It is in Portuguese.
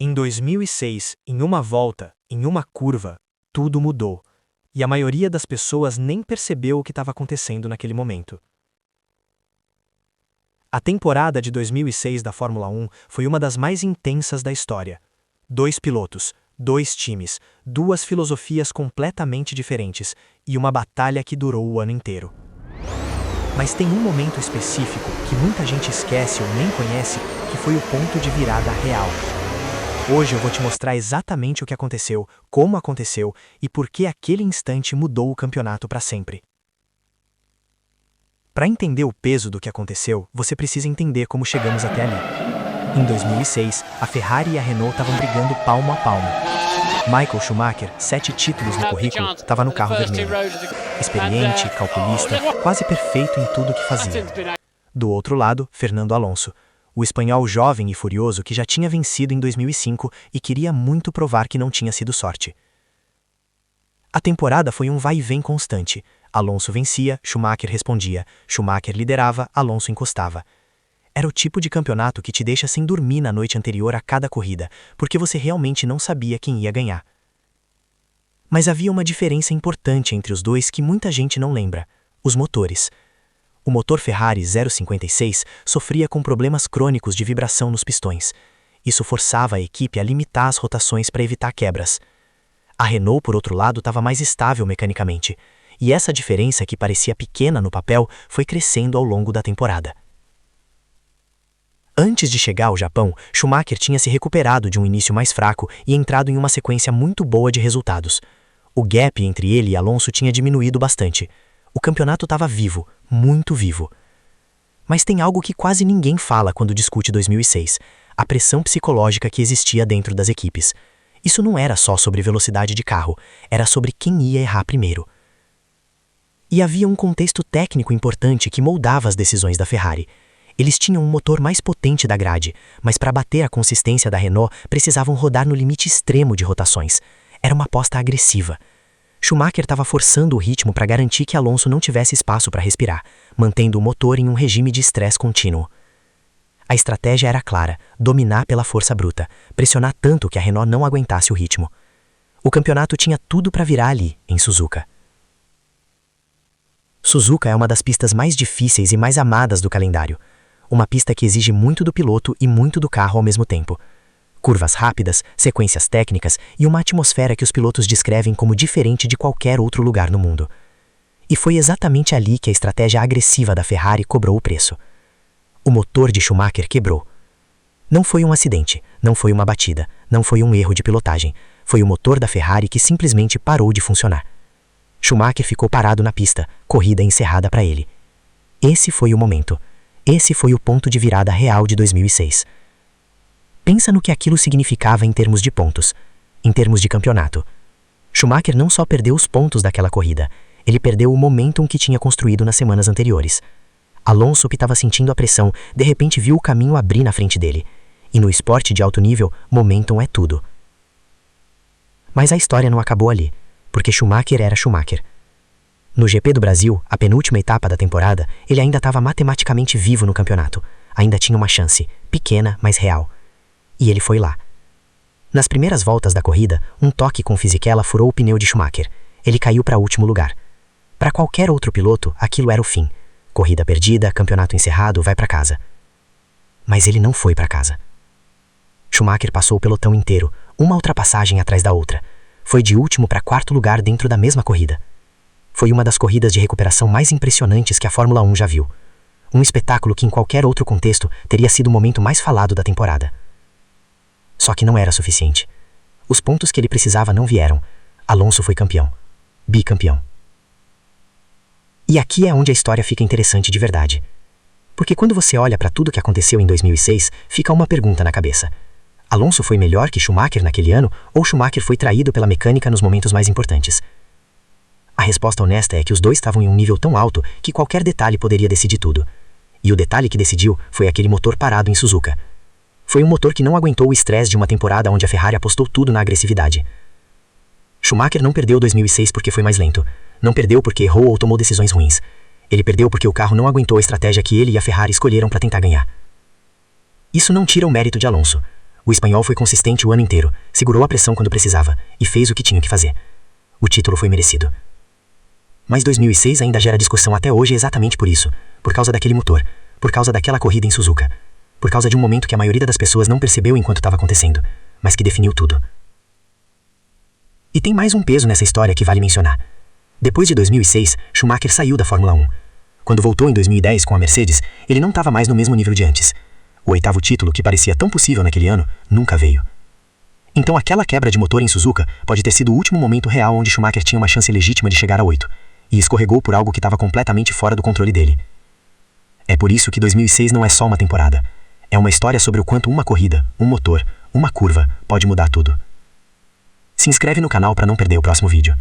Em 2006, em uma volta, em uma curva, tudo mudou, e a maioria das pessoas nem percebeu o que estava acontecendo naquele momento. A temporada de 2006 da Fórmula 1 foi uma das mais intensas da história. 2 pilotos, 2 times, 2 filosofias completamente diferentes e uma batalha que durou o ano inteiro. Mas tem um momento específico que muita gente esquece ou nem conhece, que foi o ponto de virada real. Hoje eu vou te mostrar exatamente o que aconteceu, como aconteceu e por que aquele instante mudou o campeonato para sempre. Para entender o peso do que aconteceu, você precisa entender como chegamos até ali. Em 2006, a Ferrari e a Renault estavam brigando palmo a palmo. Michael Schumacher, 7 títulos no currículo, estava no carro vermelho. Experiente, calculista, quase perfeito em tudo que fazia. Do outro lado, Fernando Alonso, o espanhol jovem e furioso que já tinha vencido em 2005 e queria muito provar que não tinha sido sorte. A temporada foi um vai e vem constante. Alonso vencia, Schumacher respondia, Schumacher liderava, Alonso encostava. Era o tipo de campeonato que te deixa sem dormir na noite anterior a cada corrida, porque você realmente não sabia quem ia ganhar. Mas havia uma diferença importante entre os dois que muita gente não lembra: os motores. O motor Ferrari 056 sofria com problemas crônicos de vibração nos pistões. Isso forçava a equipe a limitar as rotações para evitar quebras. A Renault, por outro lado, estava mais estável mecanicamente, e essa diferença que parecia pequena no papel foi crescendo ao longo da temporada. Antes de chegar ao Japão, Schumacher tinha se recuperado de um início mais fraco e entrado em uma sequência muito boa de resultados. O gap entre ele e Alonso tinha diminuído bastante. O campeonato estava vivo, muito vivo. Mas tem algo que quase ninguém fala quando discute 2006, a pressão psicológica que existia dentro das equipes. Isso não era só sobre velocidade de carro, era sobre quem ia errar primeiro. E havia um contexto técnico importante que moldava as decisões da Ferrari. Eles tinham um motor mais potente da grade, mas para bater a consistência da Renault precisavam rodar no limite extremo de rotações. Era uma aposta agressiva. Schumacher estava forçando o ritmo para garantir que Alonso não tivesse espaço para respirar, mantendo o motor em um regime de estresse contínuo. A estratégia era clara: dominar pela força bruta, pressionar tanto que a Renault não aguentasse o ritmo. O campeonato tinha tudo para virar ali, em Suzuka. Suzuka é uma das pistas mais difíceis e mais amadas do calendário. Uma pista que exige muito do piloto e muito do carro ao mesmo tempo. Curvas rápidas, sequências técnicas e uma atmosfera que os pilotos descrevem como diferente de qualquer outro lugar no mundo. E foi exatamente ali que a estratégia agressiva da Ferrari cobrou o preço. O motor de Schumacher quebrou. Não foi um acidente, não foi uma batida, não foi um erro de pilotagem. Foi o motor da Ferrari que simplesmente parou de funcionar. Schumacher ficou parado na pista, corrida encerrada para ele. Esse foi o momento. Esse foi o ponto de virada real de 2006. Pensa no que aquilo significava em termos de pontos, em termos de campeonato. Schumacher não só perdeu os pontos daquela corrida, ele perdeu o momentum que tinha construído nas semanas anteriores. Alonso, que estava sentindo a pressão, de repente viu o caminho abrir na frente dele. E no esporte de alto nível, momentum é tudo. Mas a história não acabou ali, porque Schumacher era Schumacher. No GP do Brasil, a penúltima etapa da temporada, ele ainda estava matematicamente vivo no campeonato. Ainda tinha uma chance, pequena, mas real. E ele foi lá. Nas primeiras voltas da corrida, um toque com Fisichella furou o pneu de Schumacher. Ele caiu para último lugar. Para qualquer outro piloto, aquilo era o fim. Corrida perdida, campeonato encerrado, vai para casa. Mas ele não foi para casa. Schumacher passou o pelotão inteiro, uma ultrapassagem atrás da outra. Foi de último para quarto lugar dentro da mesma corrida. Foi uma das corridas de recuperação mais impressionantes que a Fórmula 1 já viu. Um espetáculo que em qualquer outro contexto teria sido o momento mais falado da temporada. Só que não era suficiente. Os pontos que ele precisava não vieram. Alonso foi campeão. Bicampeão. E aqui é onde a história fica interessante de verdade. Porque quando você olha para tudo que aconteceu em 2006, fica uma pergunta na cabeça. Alonso foi melhor que Schumacher naquele ano, ou Schumacher foi traído pela mecânica nos momentos mais importantes? A resposta honesta é que os dois estavam em um nível tão alto que qualquer detalhe poderia decidir tudo. E o detalhe que decidiu foi aquele motor parado em Suzuka. Foi um motor que não aguentou o estresse de uma temporada onde a Ferrari apostou tudo na agressividade. Schumacher não perdeu 2006 porque foi mais lento. Não perdeu porque errou ou tomou decisões ruins. Ele perdeu porque o carro não aguentou a estratégia que ele e a Ferrari escolheram para tentar ganhar. Isso não tira o mérito de Alonso. O espanhol foi consistente o ano inteiro, segurou a pressão quando precisava e fez o que tinha que fazer. O título foi merecido. Mas 2006 ainda gera discussão até hoje exatamente por isso, por causa daquele motor, por causa daquela corrida em Suzuka, por causa de um momento que a maioria das pessoas não percebeu enquanto estava acontecendo, mas que definiu tudo. E tem mais um peso nessa história que vale mencionar. Depois de 2006, Schumacher saiu da Fórmula 1. Quando voltou em 2010 com a Mercedes, ele não estava mais no mesmo nível de antes. O 8º título, que parecia tão possível naquele ano, nunca veio. Então aquela quebra de motor em Suzuka pode ter sido o último momento real onde Schumacher tinha uma chance legítima de chegar a 8, e escorregou por algo que estava completamente fora do controle dele. É por isso que 2006 não é só uma temporada. É uma história sobre o quanto uma corrida, um motor, uma curva, pode mudar tudo. Se inscreve no canal para não perder o próximo vídeo.